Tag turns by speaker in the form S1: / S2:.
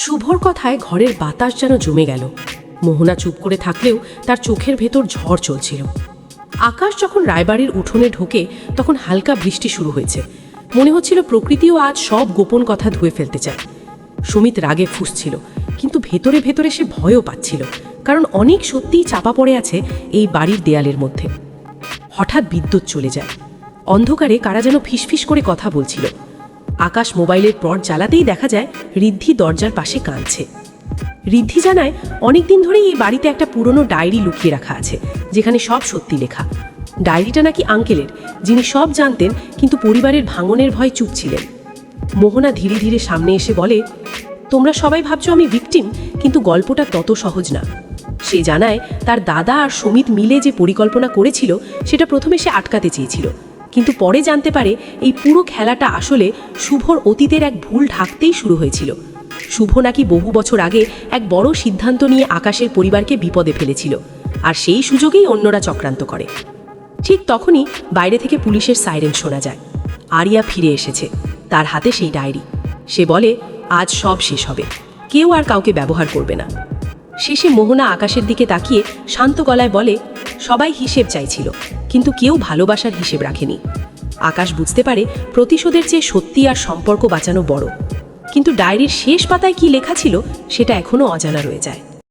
S1: শুভর কথায় ঘরের বাতাস যেন জমে গেল। মোহনা চুপ করে থাকলেও তার চোখের ভেতর ঝড় চলছিল। আকাশ যখন রায়বাড়ির উঠোনে ঢোকে তখন হালকা বৃষ্টি শুরু হয়েছে। মনে হচ্ছিল প্রকৃতিও আজ সব গোপন কথা ধুয়ে ফেলতে চায়। সুমিত রাগে ফুঁসছিল, কিন্তু ভেতরে ভেতরে সে ভয়ও পাচ্ছিল, কারণ অনেক সত্যিই চাপা পড়ে আছে এই বাড়ির দেয়ালের মধ্যে। হঠাৎ বিদ্যুৎ চলে যায়। অন্ধকারে কারা যেন ফিসফিস করে কথা বলছিল। আকাশ মোবাইলের টর্চ জ্বালাতেই দেখা যায় ঋদ্ধি দরজার পাশে কাঁদছে। ঋদ্ধি জানায় অনেকদিন ধরেই এই বাড়িতে একটা পুরনো ডায়েরি লুকিয়ে রাখা আছে, যেখানে সব সত্যি লেখা। ডায়েরিটা নাকি আঙ্কেলের, যিনি সব জানতেন কিন্তু পরিবারের ভাঙনের ভয় চুপ ছিলেন। মোহনা ধীরে ধীরে সামনে এসে বলে, তোমরা সবাই ভাবছো আমি ভিকটিম, কিন্তু গল্পটা তত সহজ না। সে জানায় তার দাদা আর সুমিত মিলে যে পরিকল্পনা করেছিল সেটা প্রথমে সে আটকাতে চেয়েছিল, কিন্তু পরে জানতে পারে এই পুরো খেলাটা আসলে শুভর অতীতের এক ভুল ঢাকতেই শুরু হয়েছিল। শুভ নাকি বহু বছর আগে এক বড় সিদ্ধান্ত নিয়ে আকাশের পরিবারকে বিপদে ফেলেছিল, আর সেই সুযোগেই অন্যরা চক্রান্ত করে। ঠিক তখনই বাইরে থেকে পুলিশের সাইরেন শোনা যায়। আরিয়া ফিরে এসেছে, তার হাতে সেই ডায়েরি। সে বলে আজ সব শেষ হবে, কেউ আর কাউকে ব্যবহার করবে না। শেষে মোহনা আকাশের দিকে তাকিয়ে শান্ত গলায় বলে, সবাই হিসেব চাইছিল, কিন্তু কেউ ভালোবাসার হিসেব রাখেনি। আকাশ বুঝতে পারে প্রতিশোধের চেয়ে সত্যি আর সম্পর্ক বাঁচানো বড়, কিন্তু ডায়েরির শেষ পাতায় কি লেখা ছিল সেটা এখনো অজানা রয়ে যায়।